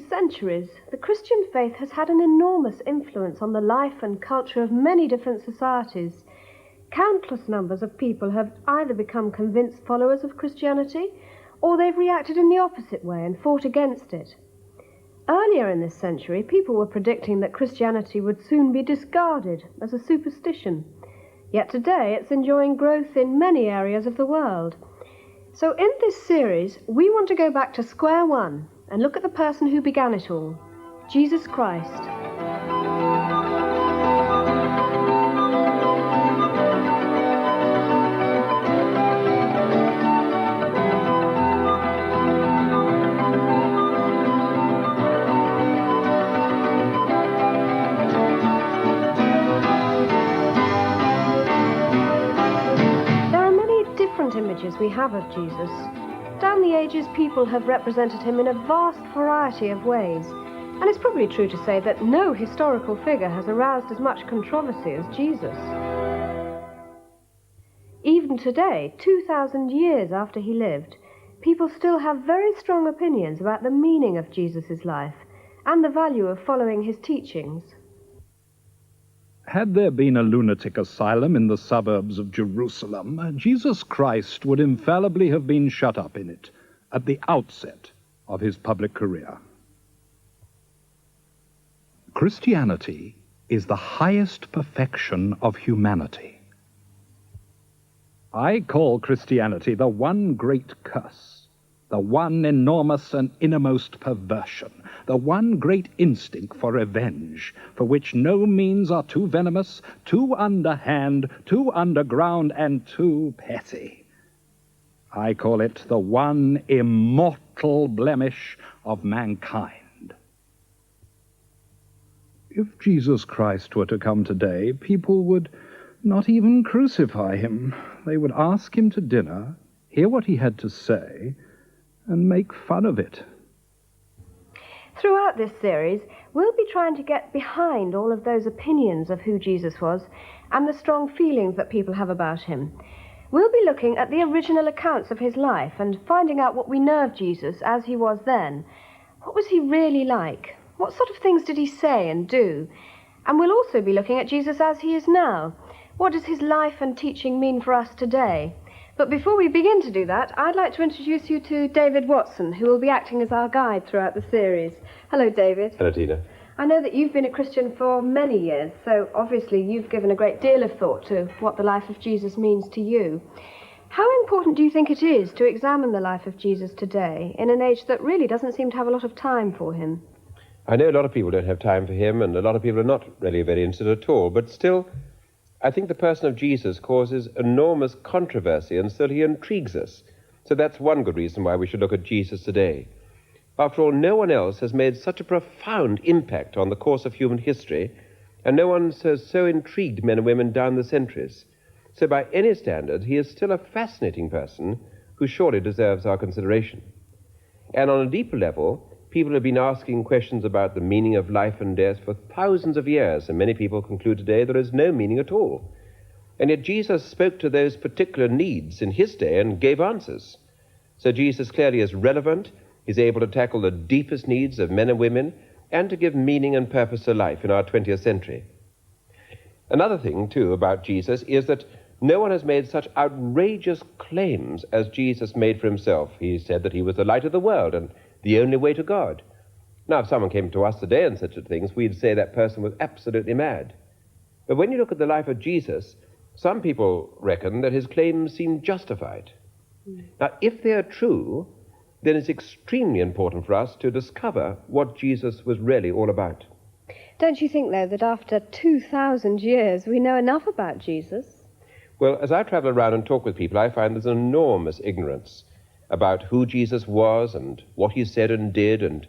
Centuries, the Christian faith has had an enormous influence on the life and culture of many different societies. Countless numbers of people have either become convinced followers of Christianity, or they've reacted in the opposite way and fought against it. Earlier in this century, people were predicting that Christianity would soon be discarded as a superstition. Yet today, it's enjoying growth in many areas of the world. So in this series, we want to go back to square one and look at the person who began it all, Jesus Christ. There are many different images we have of Jesus. Down the ages, people have represented him in a vast variety of ways, and it's probably true to say that no historical figure has aroused as much controversy as Jesus. Even today, 2,000 years after he lived, people still have very strong opinions about the meaning of Jesus' life and the value of following his teachings. Had there been a lunatic asylum in the suburbs of Jerusalem, Jesus Christ would infallibly have been shut up in it at the outset of his public career. Christianity is the highest perfection of humanity. I call Christianity the one great curse, the one enormous and innermost perversion, the one great instinct for revenge, for which no means are too venomous, too underhand, too underground, and too petty. I call it the one immortal blemish of mankind. If Jesus Christ were to come today, people would not even crucify him. They would ask him to dinner, hear what he had to say, and make fun of it. Throughout this series, we'll be trying to get behind all of those opinions of who Jesus was and the strong feelings that people have about him. We'll be looking at the original accounts of his life and finding out what we know of Jesus as he was then. What was he really like? What sort of things did he say and do? And we'll also be looking at Jesus as he is now. What does his life and teaching mean for us today? But before we begin to do that, I'd like to introduce you to David Watson, who will be acting as our guide throughout the series. Hello, David. Hello, Tina. I know that you've been a Christian for many years, so obviously you've given a great deal of thought to what the life of Jesus means to you. How important do you think it is to examine the life of Jesus today, in an age that really doesn't seem to have a lot of time for him? I know a lot of people don't have time for him, and a lot of people are not really very interested at all, but still, I think the person of Jesus causes enormous controversy, and still he intrigues us. So that's one good reason why we should look at Jesus today. After all, no one else has made such a profound impact on the course of human history, and no one has so intrigued men and women down the centuries. So by any standard, he is still a fascinating person who surely deserves our consideration. And on a deeper level, people have been asking questions about the meaning of life and death for thousands of years, and many people conclude today there is no meaning at all. And yet Jesus spoke to those particular needs in his day and gave answers. So Jesus clearly is relevant. He's able to tackle the deepest needs of men and women and to give meaning and purpose to life in our 20th century. Another thing, too, about Jesus is that no one has made such outrageous claims as Jesus made for himself. He said that he was the light of the world and the only way to God. Now, if someone came to us today and said such things, we'd say that person was absolutely mad. But when you look at the life of Jesus, some people reckon that his claims seem justified. Now, if they are true, then it's extremely important for us to discover what Jesus was really all about. Don't you think, though, that after 2,000 years we know enough about Jesus? Well, as I travel around and talk with people, I find there's an enormous ignorance. about who Jesus was and what he said and did and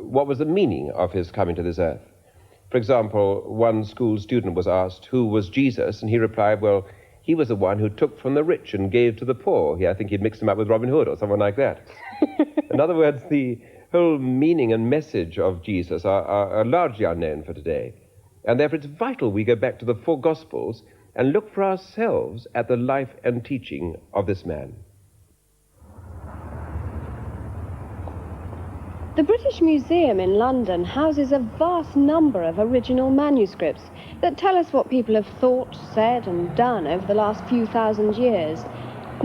what was the meaning of his coming to this earth. For example, one school student was asked who was Jesus, and he replied, well, he was the one who took from the rich and gave to the poor. I think he'd mixed him up with Robin Hood or someone like that. In other words, the whole meaning and message of Jesus are largely unknown for today. And therefore it's vital we go back to the four Gospels and look for ourselves at the life and teaching of this man. The British Museum in London houses a vast number of original manuscripts that tell us what people have thought, said and done over the last few thousand years.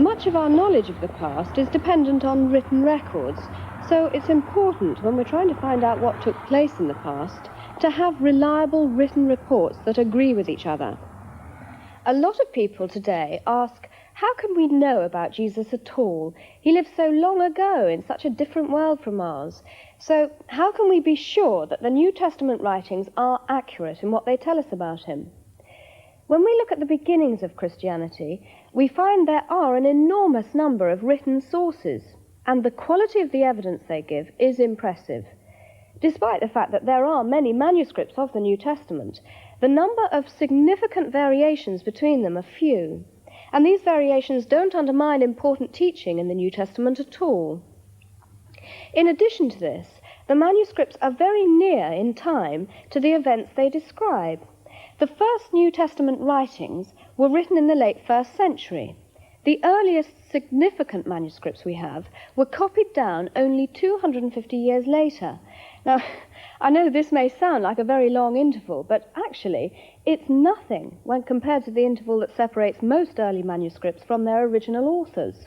Much of our knowledge of the past is dependent on written records, so it's important when we're trying to find out what took place in the past to have reliable written reports that agree with each other. A lot of people today ask, how can we know about Jesus at all? He lived so long ago in such a different world from ours. So how can we be sure that the New Testament writings are accurate in what they tell us about him? When we look at the beginnings of Christianity, we find there are an enormous number of written sources, and the quality of the evidence they give is impressive. Despite the fact that there are many manuscripts of the New Testament, the number of significant variations between them are few. And these variations don't undermine important teaching in the New Testament at all. In addition to this, the manuscripts are very near in time to the events they describe. The first New Testament writings were written in the late 1st century. The earliest significant manuscripts we have were copied down only 250 years later. Now, I know this may sound like a very long interval, but actually it's nothing when compared to the interval that separates most early manuscripts from their original authors.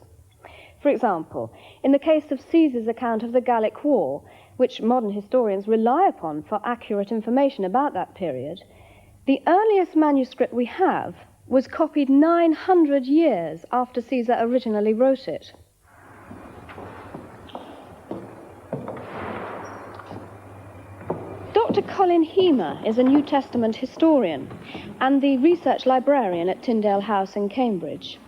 For example, in the case of Caesar's account of the Gallic War, which modern historians rely upon for accurate information about that period, the earliest manuscript we have was copied 900 years after Caesar originally wrote it. Dr. Colin Hemer is a New Testament historian and the research librarian at Tyndale House in Cambridge.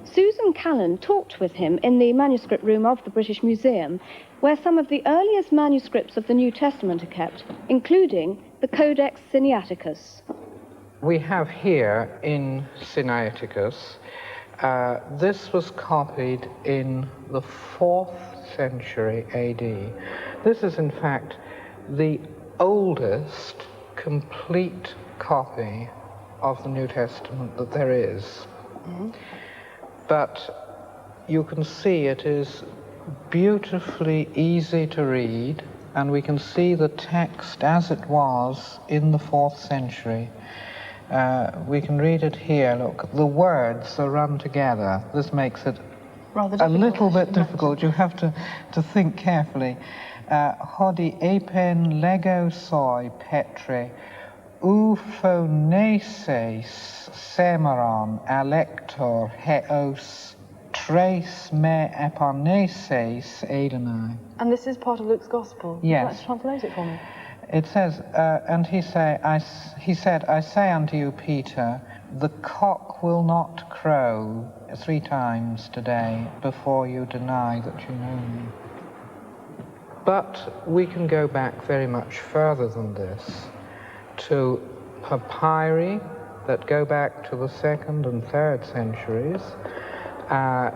Susan Callan talked with him in the manuscript room of the British Museum, where some of the earliest manuscripts of the New Testament are kept, including the Codex Sinaiticus. We have here in Sinaiticus, this was copied in the 4th century AD. This is in fact the oldest complete copy of the New Testament that there is. Mm-hmm. But you can see it is beautifully easy to read, and we can see the text as it was in the 4th century. We can read it here. Look, the words are run together. This makes it a little bit difficult. You have to think carefully. Hodi epen lego soi petre uphoneses semeron alector heos tres me eponeses edenai. And this is part of Luke's Gospel. Yes. Would you like to translate it for me? It says, and he said, I say unto you, Peter, the cock will not crow 3 times today before you deny that you know me. But we can go back very much further than this, to papyri that go back to the 2nd and 3rd centuries.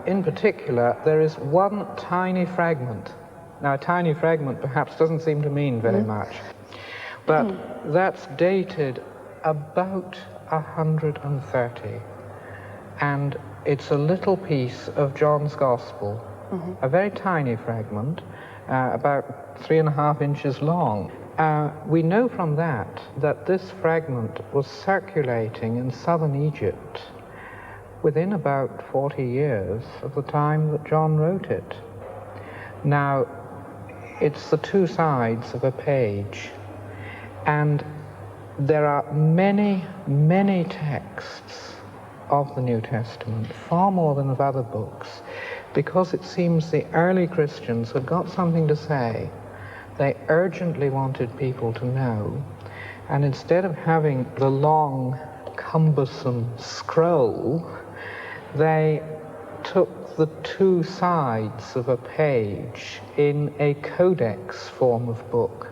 In particular, there is one tiny fragment. Now, a tiny fragment perhaps doesn't seem to mean very much, but that's dated about 130, and it's a little piece of John's Gospel, a very tiny fragment, about 3.5 inches long. We know from that this fragment was circulating in southern Egypt within about 40 years of the time that John wrote it. Now, it's the 2 sides of a page, and there are many, many texts of the New Testament, far more than of other books, because it seems the early Christians had got something to say. They urgently wanted people to know, and instead of having the long, cumbersome scroll, they took the two sides of a page in a codex form of book.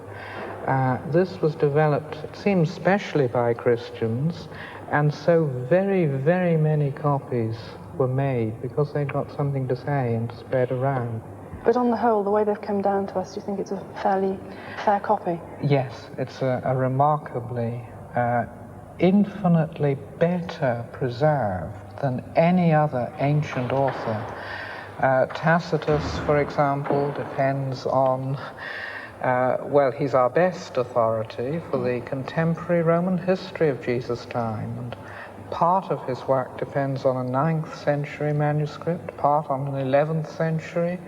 This was developed, it seems, specially by Christians, and so very, very many copies were made because they got something to say and to spread around. But on the whole, the way they've come down to us, do you think it's a fairly fair copy? Yes, it's a remarkably, infinitely better preserved than any other ancient author. Tacitus, for example, depends on, well, he's our best authority for the contemporary Roman history of Jesus' time, and part of his work depends on a 9th century manuscript, part on an 11th century.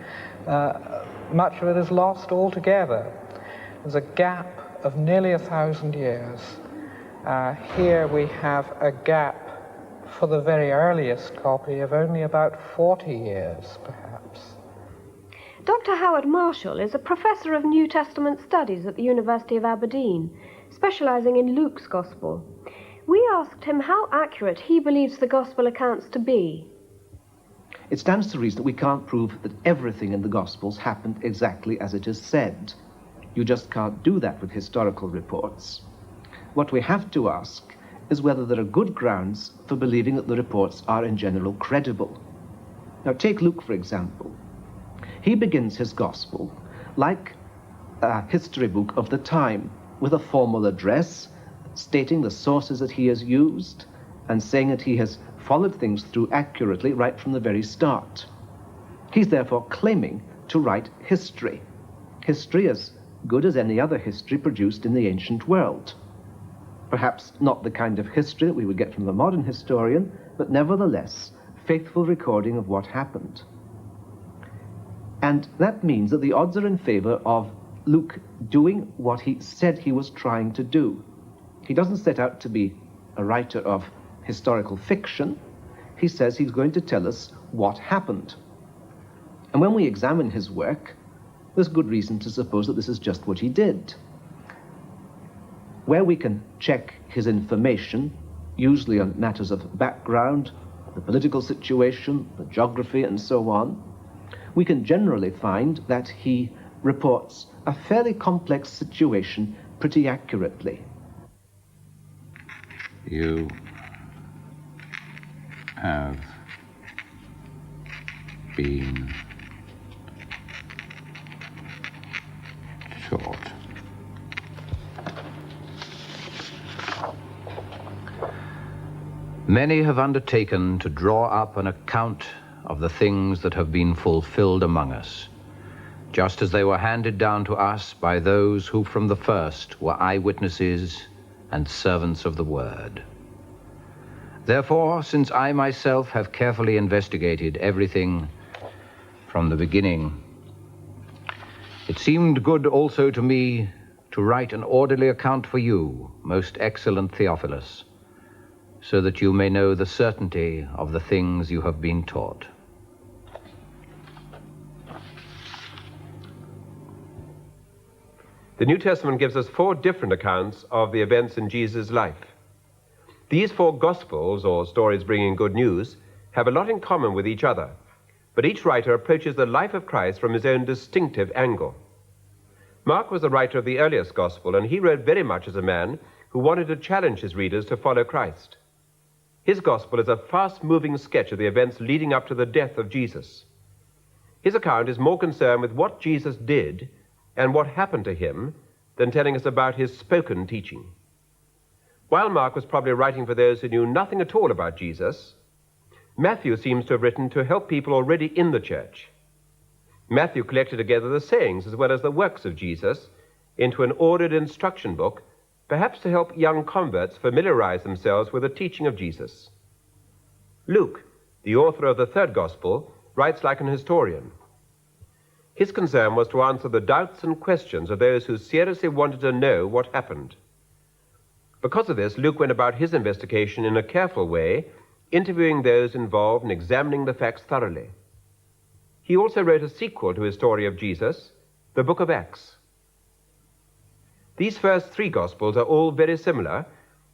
Much of it is lost altogether. There's a gap of nearly 1,000 years. Here we have a gap for the very earliest copy of only about 40 years, perhaps. Dr. Howard Marshall is a professor of New Testament studies at the University of Aberdeen, specializing in Luke's Gospel. We asked him how accurate he believes the Gospel accounts to be. It stands to reason that we can't prove that everything in the Gospels happened exactly as it is said. You just can't do that with historical reports. What we have to ask is whether there are good grounds for believing that the reports are in general credible. Now take Luke, for example. He begins his Gospel like a history book of the time, with a formal address stating the sources that he has used and saying that he has followed things through accurately right from the very start. He's therefore claiming to write history. History as good as any other history produced in the ancient world. Perhaps not the kind of history that we would get from the modern historian, but nevertheless, faithful recording of what happened. And that means that the odds are in favor of Luke doing what he said he was trying to do. He doesn't set out to be a writer of historical fiction. He says he's going to tell us what happened. And when we examine his work, there's good reason to suppose that this is just what he did. Where we can check his information, usually on matters of background, the political situation, the geography, and so on, we can generally find that he reports a fairly complex situation pretty accurately. You have been taught. Many have undertaken to draw up an account of the things that have been fulfilled among us, just as they were handed down to us by those who from the first were eyewitnesses and servants of the word. Therefore, since I myself have carefully investigated everything from the beginning, it seemed good also to me to write an orderly account for you, most excellent Theophilus, so that you may know the certainty of the things you have been taught. The New Testament gives us 4 different accounts of the events in Jesus' life. These 4 Gospels, or stories bringing good news, have a lot in common with each other, but each writer approaches the life of Christ from his own distinctive angle. Mark was the writer of the earliest Gospel, and he wrote very much as a man who wanted to challenge his readers to follow Christ. His Gospel is a fast-moving sketch of the events leading up to the death of Jesus. His account is more concerned with what Jesus did and what happened to him than telling us about his spoken teaching. While Mark was probably writing for those who knew nothing at all about Jesus, Matthew seems to have written to help people already in the church. Matthew collected together the sayings as well as the works of Jesus into an ordered instruction book, perhaps to help young converts familiarize themselves with the teaching of Jesus. Luke, the author of the 3rd Gospel, writes like an historian. His concern was to answer the doubts and questions of those who seriously wanted to know what happened. Because of this, Luke went about his investigation in a careful way, interviewing those involved and examining the facts thoroughly. He also wrote a sequel to his story of Jesus, the book of Acts. These first 3 Gospels are all very similar,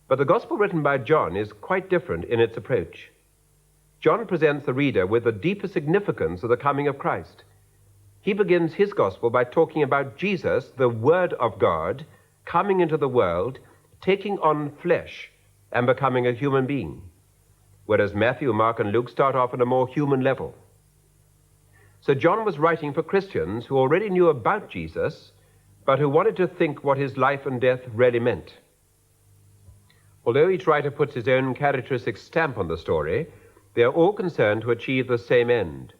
but the Gospel written by John is quite different in its approach. John presents the reader with the deeper significance of the coming of Christ. He begins his gospel by talking about Jesus, the Word of God, coming into the world, taking on flesh, and becoming a human being, whereas Matthew, Mark, and Luke start off on a more human level. So John was writing for Christians who already knew about Jesus, but who wanted to think what his life and death really meant. Although each writer puts his own characteristic stamp on the story, they are all concerned to achieve the same end.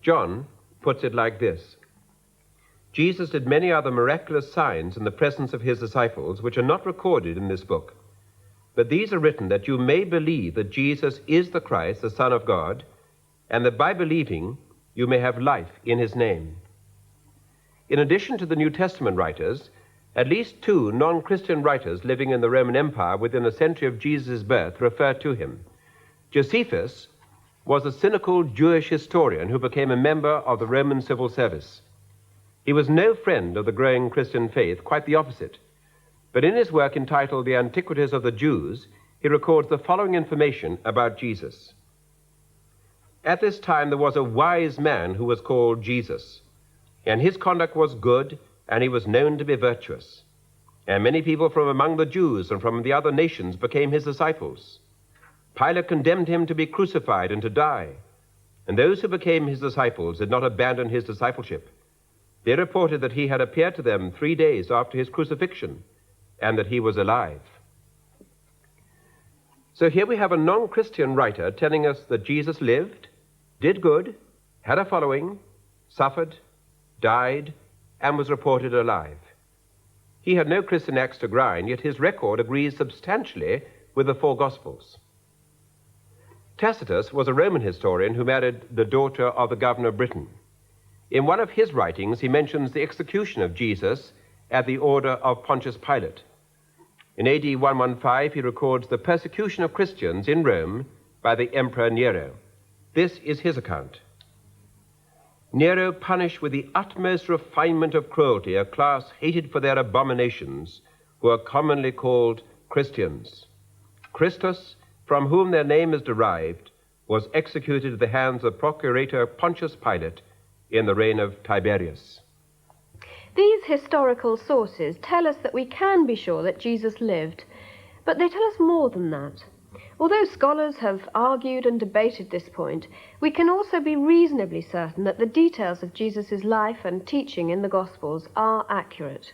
John puts it like this: Jesus did many other miraculous signs in the presence of his disciples, which are not recorded in this book. But these are written that you may believe that Jesus is the Christ, the Son of God, and that by believing you may have life in his name. In addition to the New Testament writers, at least two non-Christian writers living in the Roman Empire within a century of Jesus' birth refer to him. Josephus was a cynical Jewish historian who became a member of the Roman civil service. He was no friend of the growing Christian faith, quite the opposite. But in his work entitled The Antiquities of the Jews, he records the following information about Jesus. At this time there was a wise man who was called Jesus, and his conduct was good, and he was known to be virtuous. And many people from among the Jews and from the other nations became his disciples. Pilate condemned him to be crucified and to die, and those who became his disciples did not abandon his discipleship. They reported that he had appeared to them 3 days after his crucifixion, and that he was alive. So here we have a non-Christian writer telling us that Jesus lived, did good, had a following, suffered, died, and was reported alive. He had no Christian axe to grind, yet his record agrees substantially with the four Gospels. Tacitus was a Roman historian who married the daughter of the governor of Britain. In one of his writings, he mentions the execution of Jesus at the order of Pontius Pilate. In AD 115, he records the persecution of Christians in Rome by the Emperor Nero. This is his account. Nero punished with the utmost refinement of cruelty a class hated for their abominations, who are commonly called Christians. Christus, from whom their name is derived, was executed at the hands of Procurator Pontius Pilate in the reign of Tiberius. These historical sources tell us that we can be sure that Jesus lived, but they tell us more than that. Although scholars have argued and debated this point, we can also be reasonably certain that the details of Jesus' life and teaching in the Gospels are accurate.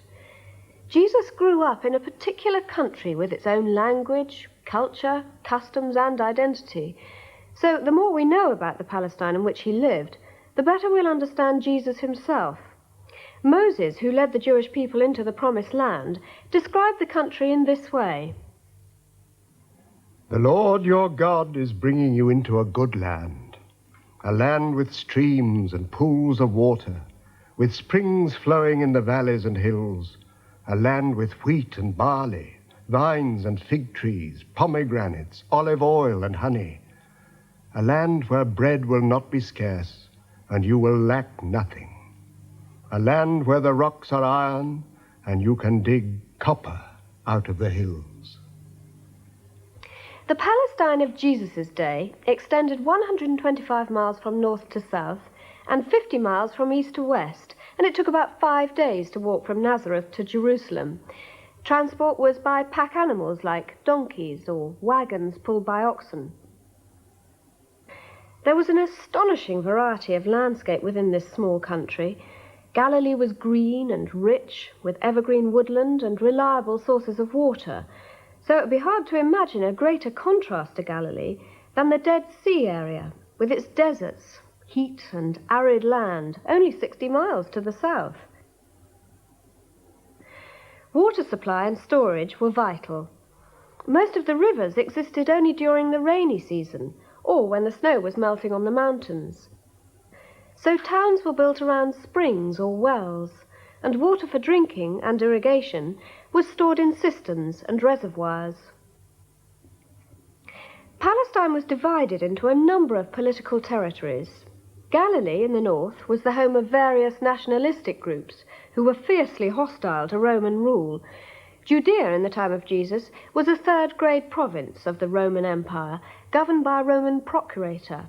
Jesus grew up in a particular country with its own language, culture, customs, and identity. So the more we know about the Palestine in which he lived, the better we'll understand Jesus himself. Moses, who led the Jewish people into the Promised Land, described the country in this way. The Lord your God is bringing you into a good land, a land with streams and pools of water, with springs flowing in the valleys and hills, a land with wheat and barley, vines and fig trees, pomegranates, olive oil and honey, a land where bread will not be scarce and you will lack nothing, a land where the rocks are iron and you can dig copper out of the hills. The Palestine of Jesus' day extended 125 miles from north to south and 50 miles from east to west, and it took about 5 days to walk from Nazareth to Jerusalem. Transport was by pack animals like donkeys or wagons pulled by oxen. There was an astonishing variety of landscape within this small country. Galilee was green and rich, with evergreen woodland and reliable sources of water. So it would be hard to imagine a greater contrast to Galilee than the Dead Sea area, with its deserts, heat and arid land, only 60 miles to the south. Water supply and storage were vital. Most of the rivers existed only during the rainy season, or when the snow was melting on the mountains. So towns were built around springs or wells, and water for drinking and irrigation was stored in cisterns and reservoirs. Palestine was divided into a number of political territories. Galilee in the north was the home of various nationalistic groups who were fiercely hostile to Roman rule. Judea in the time of Jesus was a third-grade province of the Roman Empire, governed by a Roman procurator.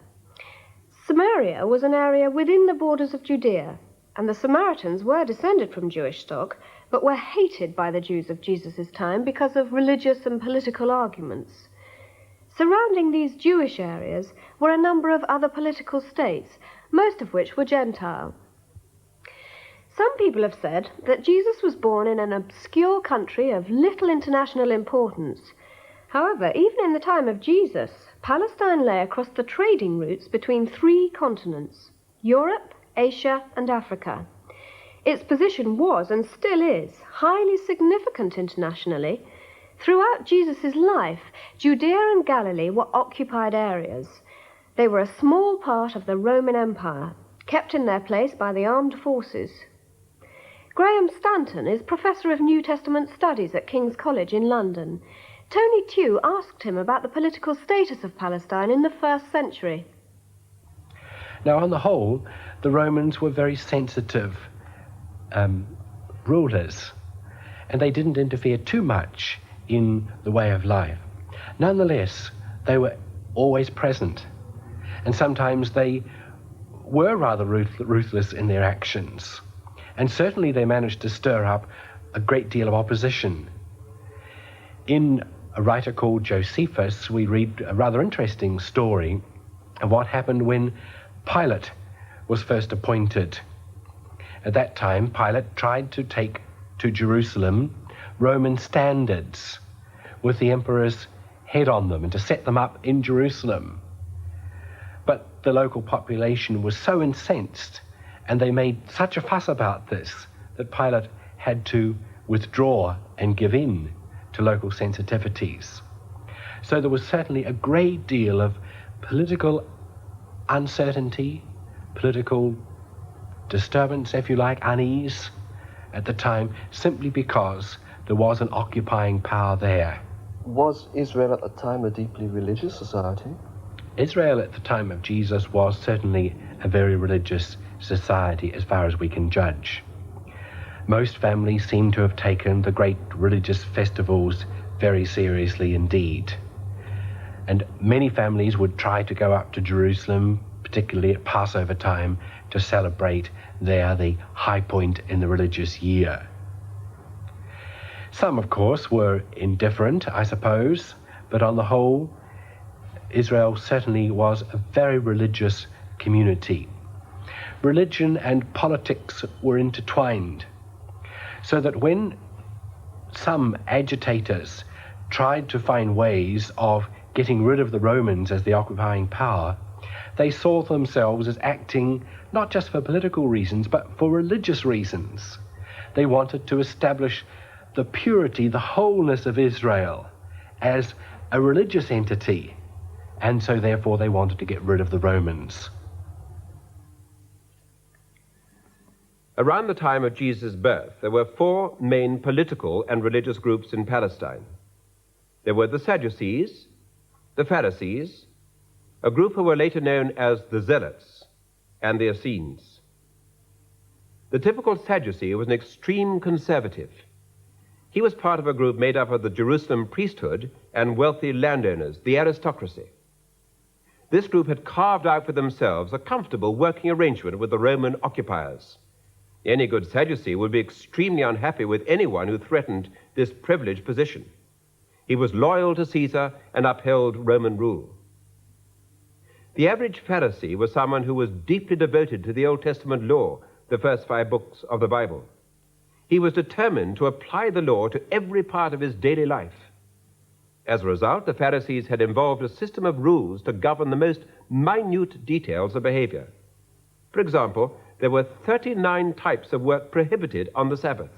Samaria was an area within the borders of Judea, and the Samaritans were descended from Jewish stock, but were hated by the Jews of Jesus' time because of religious and political arguments. Surrounding these Jewish areas were a number of other political states, most of which were Gentile. Some people have said that Jesus was born in an obscure country of little international importance. However, even in the time of Jesus, Palestine lay across the trading routes between 3 continents: Europe, Asia, and Africa. Its position was, and still is, highly significant internationally. Throughout Jesus' life, Judea and Galilee were occupied areas. They were a small part of the Roman Empire, kept in their place by the armed forces. Graham Stanton is Professor of New Testament Studies at King's College in London. Tony Tew asked him about the political status of Palestine in the 1st century. Now, on the whole, the Romans were very sensitive rulers, and they didn't interfere too much in the way of life. Nonetheless, they were always present, and sometimes they were rather ruthless in their actions, and certainly they managed to stir up a great deal of opposition. In a writer called Josephus, we read a rather interesting story of what happened when Pilate was first appointed. At that time, Pilate tried to take to Jerusalem Roman standards with the emperor's head on them and to set them up in Jerusalem. But the local population was so incensed, and they made such a fuss about this, that Pilate had to withdraw and give in to local sensitivities. So there was certainly a great deal of political uncertainty, political disturbance, if you like, unease at the time, simply because there was an occupying power there. Was Israel at the time a deeply religious society? Israel at the time of Jesus was certainly a very religious society as far as we can judge. Most families seem to have taken the great religious festivals very seriously indeed. And many families would try to go up to Jerusalem, particularly at Passover time, to celebrate there the high point in the religious year. Some, of course, were indifferent, I suppose, but on the whole, Israel certainly was a very religious community. Religion and politics were intertwined, so that when some agitators tried to find ways of getting rid of the Romans as the occupying power, they saw themselves as acting not just for political reasons, but for religious reasons. They wanted to establish the purity, the wholeness of Israel as a religious entity, and so therefore they wanted to get rid of the Romans. Around the time of Jesus' birth, there were 4 main political and religious groups in Palestine. There were the Sadducees, the Pharisees, a group who were later known as the Zealots, and the Essenes. The typical Sadducee was an extreme conservative. He was part of a group made up of the Jerusalem priesthood and wealthy landowners, the aristocracy. This group had carved out for themselves a comfortable working arrangement with the Roman occupiers. Any good Sadducee would be extremely unhappy with anyone who threatened this privileged position. He was loyal to Caesar and upheld Roman rule. The average Pharisee was someone who was deeply devoted to the Old Testament law, the first 5 books of the Bible. He was determined to apply the law to every part of his daily life. As a result, the Pharisees had involved a system of rules to govern the most minute details of behavior. For example, there were 39 types of work prohibited on the Sabbath.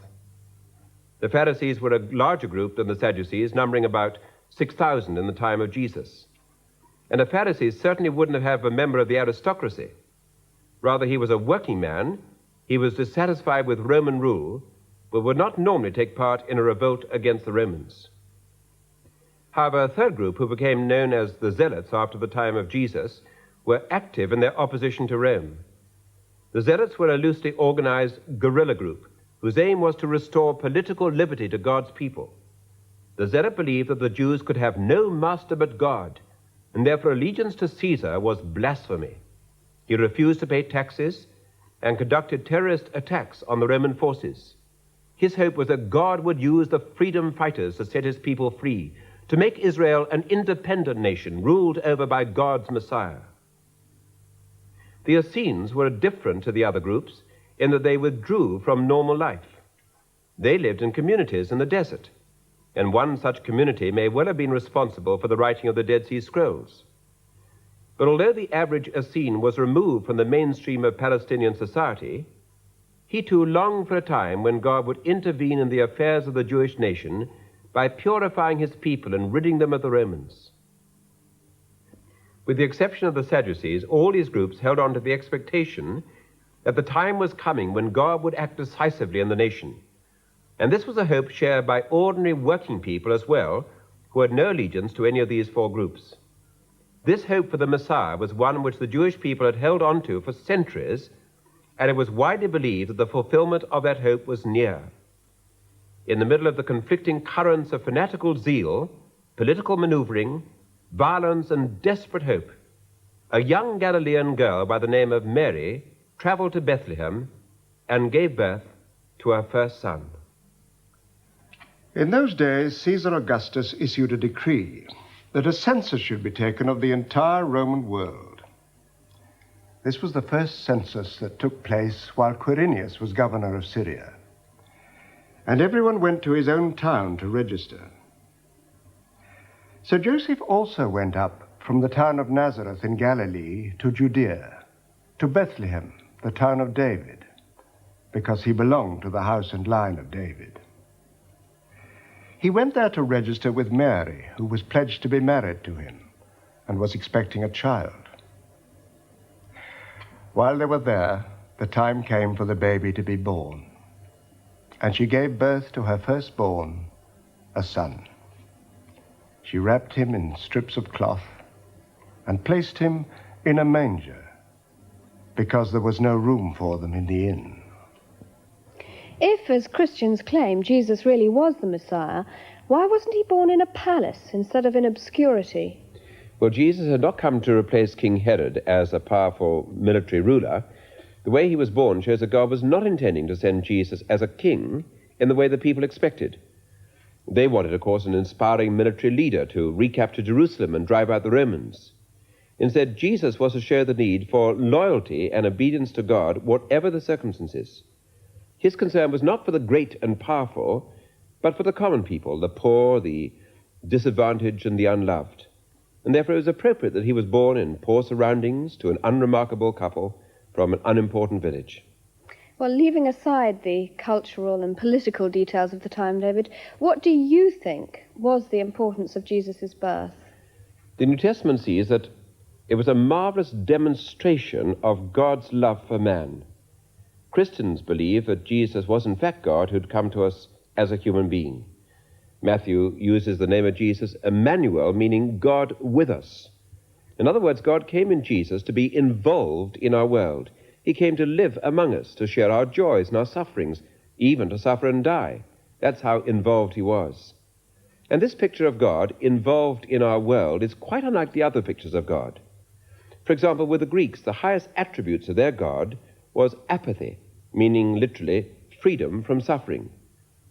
The Pharisees were a larger group than the Sadducees, numbering about 6,000 in the time of Jesus. And a Pharisee certainly wouldn't have a member of the aristocracy. Rather, he was a working man. He was dissatisfied with Roman rule, but would not normally take part in a revolt against the Romans. However, a third group, who became known as the Zealots after the time of Jesus, were active in their opposition to Rome. The Zealots were a loosely organized guerrilla group whose aim was to restore political liberty to God's people. The zealot believed that the Jews could have no master but God, and therefore allegiance to Caesar was blasphemy. He refused to pay taxes and conducted terrorist attacks on the Roman forces. His hope was that God would use the freedom fighters to set his people free, to make Israel an independent nation ruled over by God's Messiah. The Essenes were different to the other groups in that they withdrew from normal life. They lived in communities in the desert, and one such community may well have been responsible for the writing of the Dead Sea Scrolls. But although the average Essene was removed from the mainstream of Palestinian society, he too longed for a time when God would intervene in the affairs of the Jewish nation by purifying his people and ridding them of the Romans. With the exception of the Sadducees, all these groups held on to the expectation that the time was coming when God would act decisively in the nation. And this was a hope shared by ordinary working people as well, who had no allegiance to any of these four groups. This hope for the Messiah was one which the Jewish people had held on to for centuries, and it was widely believed that the fulfillment of that hope was near. In the middle of the conflicting currents of fanatical zeal, political maneuvering, violence, and desperate hope, a young Galilean girl by the name of Mary traveled to Bethlehem and gave birth to her first son. In those days, Caesar Augustus issued a decree that a census should be taken of the entire Roman world. This was the first census that took place while Quirinius was governor of Syria. And everyone went to his own town to register. So Joseph also went up from the town of Nazareth in Galilee to Judea, to Bethlehem, the town of David, because he belonged to the house and line of David. He went there to register with Mary, who was pledged to be married to him and was expecting a child. While they were there, the time came for the baby to be born, and she gave birth to her firstborn, a son. She wrapped him in strips of cloth and placed him in a manger, because there was no room for them in the inn. If, as Christians claim, Jesus really was the Messiah, why wasn't he born in a palace instead of in obscurity? Well, Jesus had not come to replace King Herod as a powerful military ruler. The way he was born shows that God was not intending to send Jesus as a king in the way the people expected. They wanted, of course, an inspiring military leader to recapture Jerusalem and drive out the Romans. Instead, Jesus was to show the need for loyalty and obedience to God, whatever the circumstances. His concern was not for the great and powerful, but for the common people, the poor, the disadvantaged, and the unloved. And therefore it was appropriate that he was born in poor surroundings to an unremarkable couple from an unimportant village. Well, leaving aside the cultural and political details of the time, David, what do you think was the importance of Jesus' birth? The New Testament sees that it was a marvelous demonstration of God's love for man. Christians believe that Jesus was in fact God who'd come to us as a human being. Matthew uses the name of Jesus, Emmanuel, meaning God with us. In other words, God came in Jesus to be involved in our world. He came to live among us, to share our joys and our sufferings, even to suffer and die. That's how involved he was. And this picture of God involved in our world is quite unlike the other pictures of God. For example, with the Greeks, the highest attributes of their God was apathy, meaning literally freedom from suffering.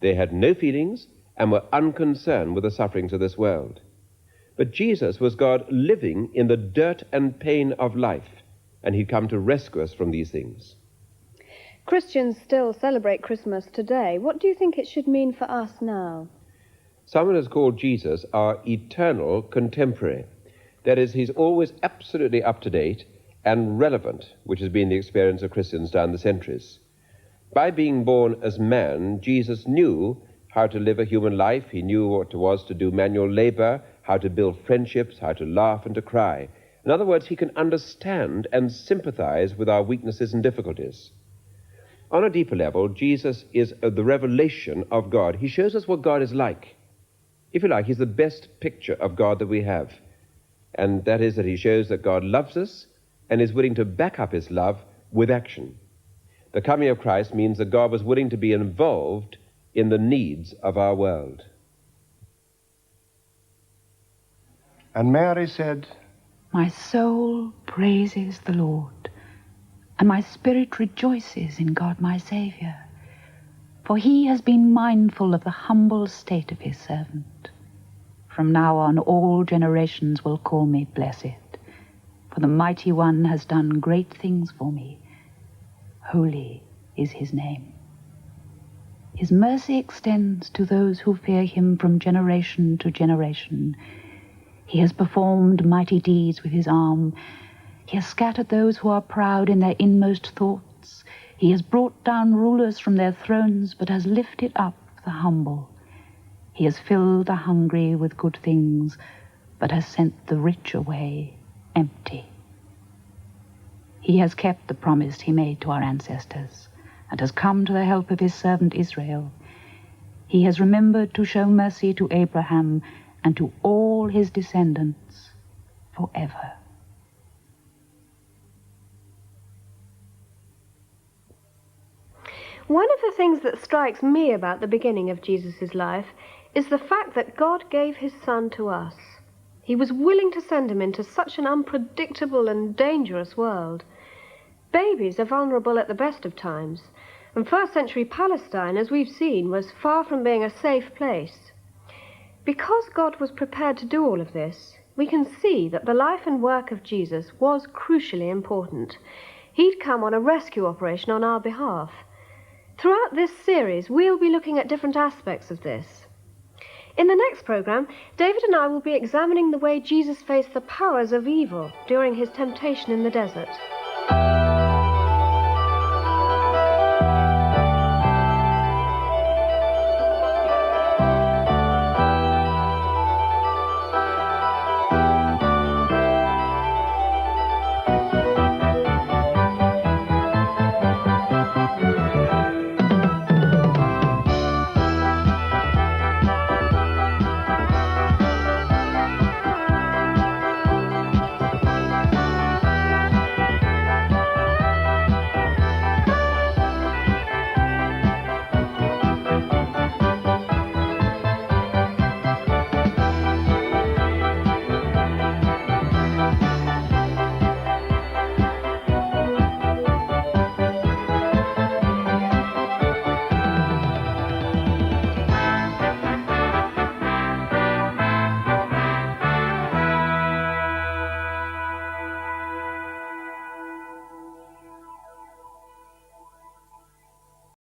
They had no feelings and were unconcerned with the sufferings of this world. But Jesus was God living in the dirt and pain of life, and he'd come to rescue us from these things. Christians still celebrate Christmas today. What do you think it should mean for us now? Someone has called Jesus our eternal contemporary. That is, he's always absolutely up to date and relevant, which has been the experience of Christians down the centuries. By being born as man, Jesus knew how to live a human life. He knew what it was to do manual labor, how to build friendships, how to laugh and to cry. In other words, he can understand and sympathize with our weaknesses and difficulties. On a deeper level, Jesus is the revelation of God. He shows us what God is like. If you like, he's the best picture of God that we have. And that is that he shows that God loves us and is willing to back up his love with action. The coming of Christ means that God was willing to be involved in the needs of our world. And Mary said, My soul praises the Lord, and my spirit rejoices in God my Saviour, for he has been mindful of the humble state of his servant. From now on all generations will call me blessed, for the Mighty One has done great things for me. Holy is his name. His mercy extends to those who fear him from generation to generation. He has performed mighty deeds with his arm. He has scattered those who are proud in their inmost thoughts. He has brought down rulers from their thrones, but has lifted up the humble. He has filled the hungry with good things, but has sent the rich away empty. He has kept the promise he made to our ancestors, and has come to the help of his servant Israel. He has remembered to show mercy to Abraham and to all his descendants forever. One of the things that strikes me about the beginning of Jesus' life is the fact that God gave his Son to us. He was willing to send him into such an unpredictable and dangerous world. Babies are vulnerable at the best of times, and first-century Palestine, as we've seen, was far from being a safe place. Because God was prepared to do all of this, we can see that the life and work of Jesus was crucially important. He'd come on a rescue operation on our behalf. Throughout this series, we'll be looking at different aspects of this. In the next programme, David and I will be examining the way Jesus faced the powers of evil during his temptation in the desert.